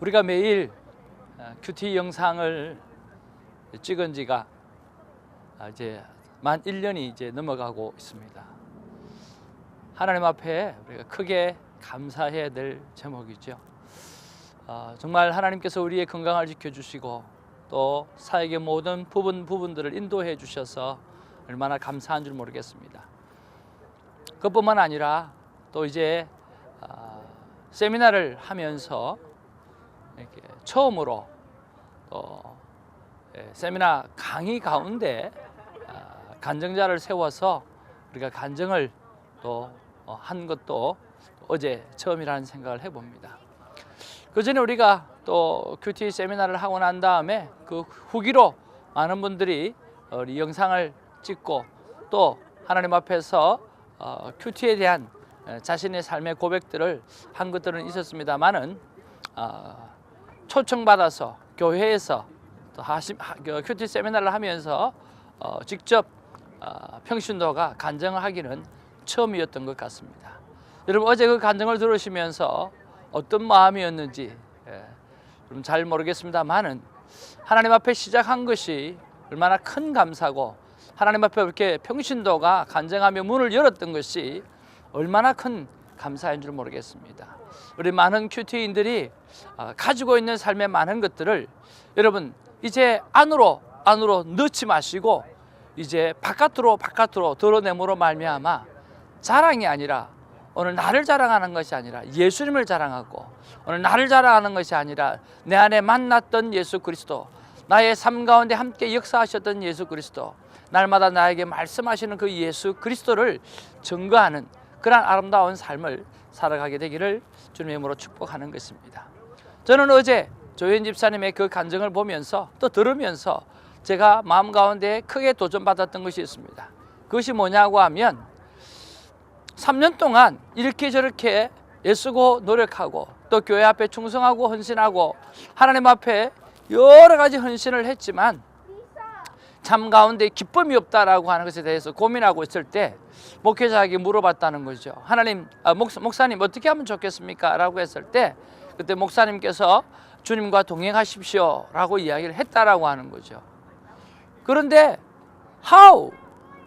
우리가 매일 큐티 영상을 찍은 지가 이제 만 1년이 이제 넘어가고 있습니다. 하나님 앞에 우리가 크게 감사해야 될 제목이죠. 정말 하나님께서 우리의 건강을 지켜주시고 또 사역의 모든 부분들을 인도해 주셔서 얼마나 감사한 줄 모르겠습니다. 그뿐만 아니라 또 이제 세미나를 하면서 이렇게 처음으로 또 세미나 강의 가운데 간증자를 세워서 우리가 간증을 또 한 것도 어제 처음이라는 생각을 해봅니다. 그 전에 우리가 또 큐티 세미나를 하고 난 다음에 그 후기로 많은 분들이 우리 영상을 찍고 또 하나님 앞에서 큐티에 대한 자신의 삶의 고백들을 한 것들은 있었습니다만은 초청받아서 교회에서 또 큐티 세미나를 하면서 직접 평신도가 간증을 하기는 처음이었던 것 같습니다. 여러분 어제 그 간증을 들으시면서 어떤 마음이었는지 좀 잘 모르겠습니다만은 하나님 앞에 시작한 것이 얼마나 큰 감사고 하나님 앞에 이렇게 평신도가 간증하며 문을 열었던 것이 얼마나 큰 감사인 줄 모르겠습니다. 우리 많은 큐티인들이 가지고 있는 삶의 많은 것들을 여러분 이제 안으로 넣지 마시고 이제 바깥으로 드러내므로 말미암아 자랑이 아니라 오늘 나를 자랑하는 것이 아니라 예수님을 자랑하고 오늘 나를 자랑하는 것이 아니라 내 안에 만났던 예수 그리스도, 나의 삶 가운데 함께 역사하셨던 예수 그리스도, 날마다 나에게 말씀하시는 그 예수 그리스도를 증거하는 그런 아름다운 삶을 살아가게 되기를 주님의 이름으로 축복하는 것입니다. 저는 어제 조현 집사님의 그 간증을 보면서 또 들으면서 제가 마음 가운데 크게 도전받았던 것이 있습니다. 그것이 뭐냐고 하면 3년 동안 이렇게 저렇게 애쓰고 노력하고 또 교회 앞에 충성하고 헌신하고 하나님 앞에 여러 가지 헌신을 했지만 삶 가운데 기쁨이 없다라고 하는 것에 대해서 고민하고 있을 때 목회자에게 물어봤다는 거죠. 목사님 어떻게 하면 좋겠습니까? 라고 했을 때 그때 목사님께서 주님과 동행하십시오 라고 이야기를 했다라고 하는 거죠. 그런데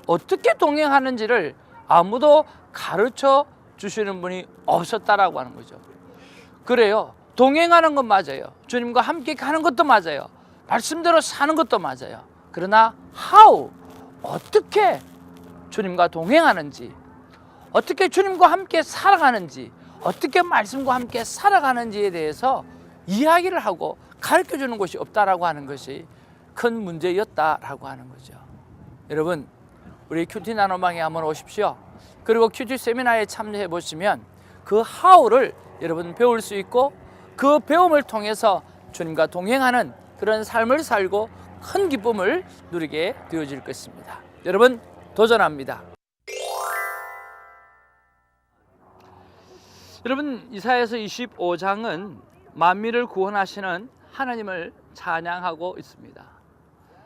어떻게 동행하는지를 아무도 가르쳐 주시는 분이 없었다라고 하는 거죠. 그래요. 동행하는 건 맞아요. 주님과 함께 가는 것도 맞아요. 말씀대로 사는 것도 맞아요. 그러나 어떻게 주님과 동행하는지, 어떻게 주님과 함께 살아가는지, 어떻게 말씀과 함께 살아가는지에 대해서 이야기를 하고 가르쳐 주는 것이 없다라고 하는 것이 큰 문제였다라고 하는 거죠. 여러분 우리 큐티 나눔방에 한번 오십시오. 그리고 큐티 세미나에 참여해 보시면 그 하우를 여러분 배울 수 있고 그 배움을 통해서 주님과 동행하는 그런 삶을 살고 큰 기쁨을 누리게 되어질 것입니다. 여러분 도전합니다. 여러분 이사야서 25장은 만민을 구원하시는 하나님을 찬양하고 있습니다.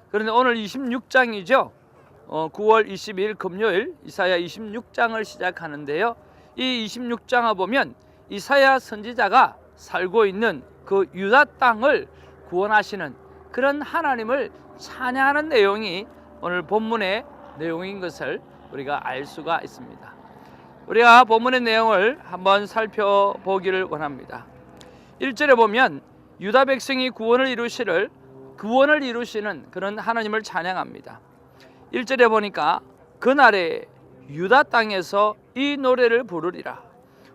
그런데 오늘 26장이죠. 9월 22일 금요일 이사야 26장을 시작하는데요. 이 26장을 보면 이사야 선지자가 살고 있는 그 유다 땅을 구원하시는 그런 하나님을 찬양하는 내용이 오늘 본문의 내용인 것을 우리가 알 수가 있습니다. 우리가 본문의 내용을 한번 살펴보기를 원합니다. 1절에 보면 유다 백성이 구원을 이루시는 그런 하나님을 찬양합니다. 1절에 보니까 그날에 유다 땅에서 이 노래를 부르리라.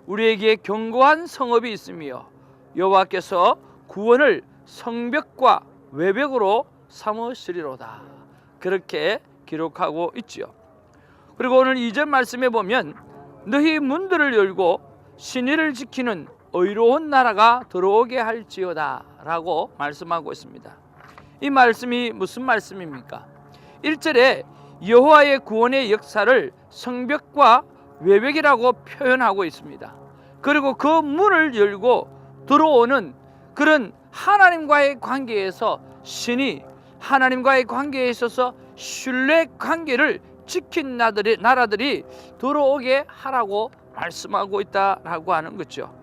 우리에게 견고한 성읍이 있으며 여호와께서 구원을 성벽과 외벽으로 삼으시리로다. 그렇게 기록하고 있지요. 그리고 오늘 2절 말씀에 보면 너희 문들을 열고 신의를 지키는 의로운 나라가 들어오게 할지어다 라고 말씀하고 있습니다. 이 말씀이 무슨 말씀입니까? 1절에 여호와의 구원의 역사를 성벽과 외벽이라고 표현하고 있습니다. 그리고 그 문을 열고 들어오는 그런 하나님과의 관계에서 신이 하나님과의 관계에 있어서 신뢰 관계를 지킨 나라들이 들어오게 하라고 말씀하고 있다라고 하는 거죠.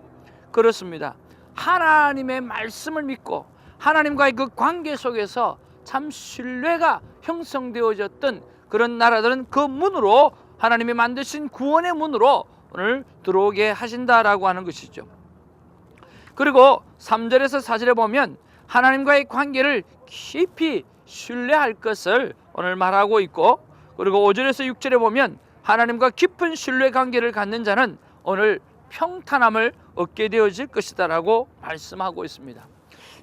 그렇습니다. 하나님의 말씀을 믿고 하나님과의 그 관계 속에서 참 신뢰가 형성되어졌던 그런 나라들은 그 문으로, 하나님이 만드신 구원의 문으로 오늘 들어오게 하신다라고 하는 것이죠. 그리고 3절에서 4절에 보면 하나님과의 관계를 깊이 신뢰할 것을 오늘 말하고 있고, 그리고 5절에서 6절에 보면 하나님과 깊은 신뢰 관계를 갖는 자는 오늘 평탄함을 얻게 되어질 것이다 라고 말씀하고 있습니다.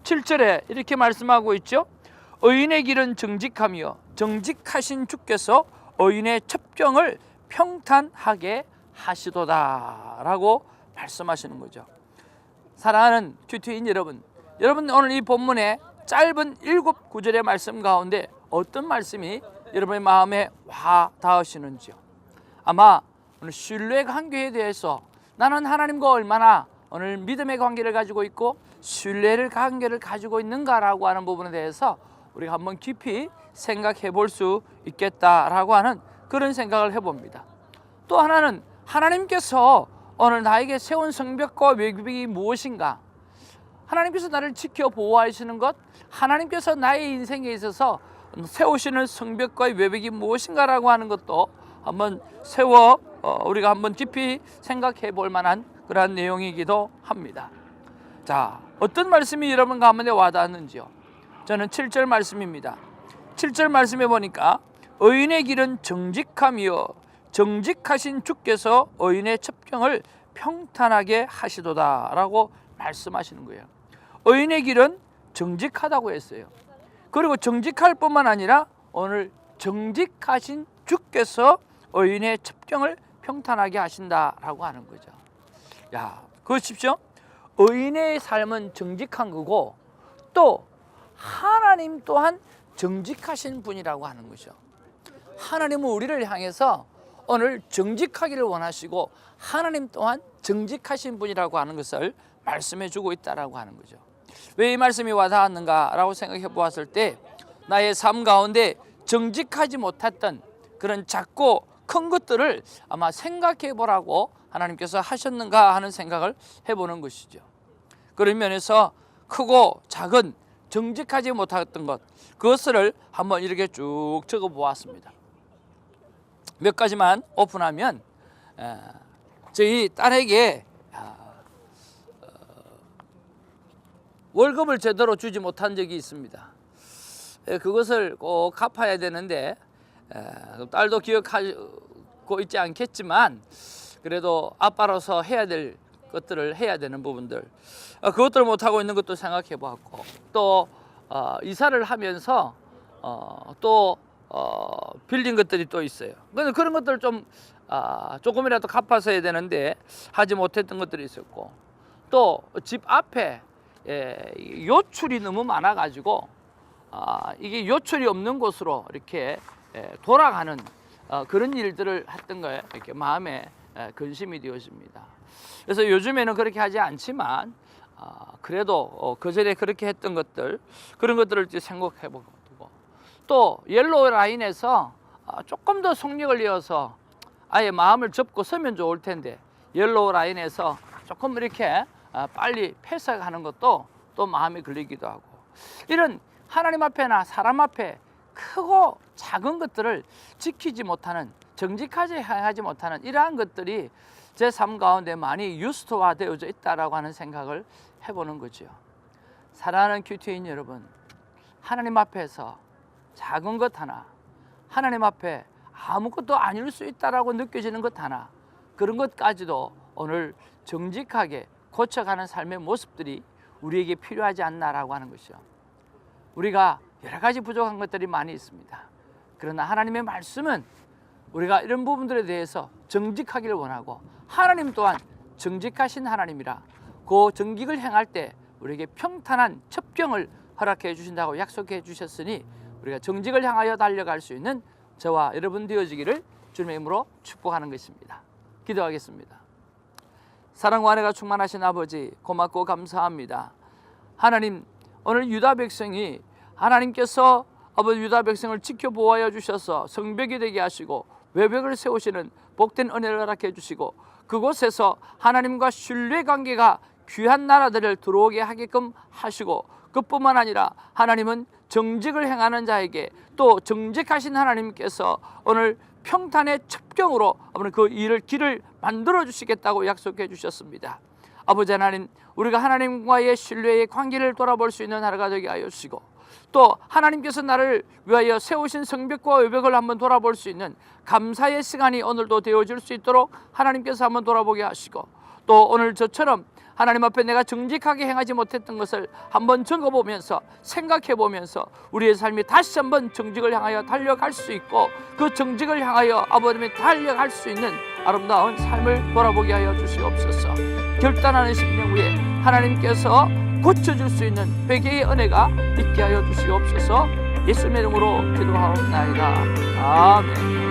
7절에 이렇게 말씀하고 있죠. 의인의 길은 정직하며 정직하신 주께서 의인의 첩경을 평탄하게 하시도다 라고 말씀하시는 거죠. 사랑하는 큐티인 여러분, 오늘 이 본문의 짧은 7구절의 말씀 가운데 어떤 말씀이 여러분의 마음에 와 닿으시는지요? 아마 오늘 신뢰의 관계에 대해서 나는 하나님과 얼마나 오늘 믿음의 관계를 가지고 있고 신뢰를 관계를 가지고 있는가라고 하는 부분에 대해서 우리가 한번 깊이 생각해 볼 수 있겠다라고 하는 그런 생각을 해봅니다. 또 하나는 하나님께서 오늘 나에게 세운 성벽과 외벽이 무엇인가? 하나님께서 나를 지켜 보호하시는 것, 하나님께서 나의 인생에 있어서 세우시는 성벽과 외벽이 무엇인가라고 하는 것도 한번 우리가 한번 깊이 생각해 볼 만한 그러한 내용이기도 합니다. 자, 어떤 말씀이 여러분 가운데 와닿았는지요? 저는 7절 말씀입니다. 7절 말씀에 보니까 의인의 길은 정직하며 정직하신 주께서 의인의 첩경을 평탄하게 하시도다 라고 말씀하시는 거예요. 의인의 길은 정직하다고 했어요. 그리고 정직할 뿐만 아니라 오늘 정직하신 주께서 의인의 첩경을 평탄하게 하신다라고 하는 거죠. 야, 그러십시오. 의인의 삶은 정직한 거고 또 하나님 또한 정직하신 분이라고 하는 거죠. 하나님은 우리를 향해서 오늘 정직하기를 원하시고 하나님 또한 정직하신 분이라고 하는 것을 말씀해 주고 있다라고 하는 거죠. 왜 이 말씀이 와닿았는가라고 생각해 보았을 때 나의 삶 가운데 정직하지 못했던 그런 작고 큰 것들을 아마 생각해 보라고 하나님께서 하셨는가 하는 생각을 해보는 것이죠. 그런 면에서 크고 작은 정직하지 못했던 것, 그것을 한번 이렇게 쭉 적어 보았습니다. 몇 가지만 오픈하면 저희 딸에게 월급을 제대로 주지 못한 적이 있습니다. 그것을 꼭 갚아야 되는데 딸도 기억하고 있지 않겠지만 그래도 아빠로서 해야 될 것들을 해야 되는 부분들, 그것들을 못하고 있는 것도 생각해 보았고, 또 이사를 하면서 또 빌린 것들이 또 있어요. 그런데 그런 것들을 좀 조금이라도 갚아서 해야 되는데 하지 못했던 것들이 있었고, 또 집 앞에 요출이 너무 많아 가지고 이게 요출이 없는 곳으로 이렇게 돌아가는 그런 일들을 했던 거에 이렇게 마음에 근심이 되어집니다. 그래서 요즘에는 그렇게 하지 않지만 그래도 그전에 그렇게 했던 것들, 그런 것들을 생각해 보고, 또 옐로우 라인에서 조금 더 속력을 내어서 아예 마음을 접고 서면 좋을 텐데 옐로우 라인에서 조금 이렇게 빨리 패스하는 것도 또 마음에 걸리기도 하고, 이런 하나님 앞에나 사람 앞에 크고 작은 것들을 지키지 못하는, 정직하지 행하지 못하는 이러한 것들이 제 삶 가운데 많이 유스트화되어져 있다라고 하는 생각을 해보는 거죠. 사랑하는 큐티인 여러분, 하나님 앞에서 작은 것 하나, 하나님 앞에 아무것도 아닐 수 있다라고 느껴지는 것 하나, 그런 것까지도 오늘 정직하게 고쳐가는 삶의 모습들이 우리에게 필요하지 않나라고 하는 것이죠. 우리가 여러 가지 부족한 것들이 많이 있습니다. 그러나 하나님의 말씀은 우리가 이런 부분들에 대해서 정직하기를 원하고, 하나님 또한 정직하신 하나님이라 그 정직을 행할 때 우리에게 평탄한 첩경을 허락해 주신다고 약속해 주셨으니 우리가 정직을 향하여 달려갈 수 있는 저와 여러분 되어지기를 주님의 이름으로 축복하는 것입니다. 기도하겠습니다. 사랑과 은혜가 충만하신 아버지, 고맙고 감사합니다. 하나님, 오늘 유다 백성이 하나님께서 아버지 유다 백성을 지켜 보호하여 주셔서 성벽이 되게 하시고 외벽을 세우시는 복된 은혜를 허락해 주시고, 그곳에서 하나님과 신뢰 관계가 귀한 나라들을 들어오게 하게끔 하시고, 그뿐만 아니라 하나님은 정직을 행하는 자에게 또 정직하신 하나님께서 오늘 평탄의 첩경으로 그 길을 만들어 주시겠다고 약속해 주셨습니다. 아버지 하나님, 우리가 하나님과의 신뢰의 관계를 돌아볼 수 있는 하루가 되게 하여 주시고, 또 하나님께서 나를 위하여 세우신 성벽과 외벽을 한번 돌아볼 수 있는 감사의 시간이 오늘도 되어질 수 있도록 하나님께서 한번 돌아보게 하시고, 또 오늘 저처럼 하나님 앞에 내가 정직하게 행하지 못했던 것을 한번 적어보면서 생각해보면서 우리의 삶이 다시 한번 정직을 향하여 달려갈 수 있고, 그 정직을 향하여 아버님이 달려갈 수 있는 아름다운 삶을 돌아보게 하여 주시옵소서. 결단하는 심령 위에 하나님께서 고쳐줄 수 있는 회개의 은혜가 있게 하여 주시옵소서. 예수님의 이름으로 기도하옵나이다. 아멘.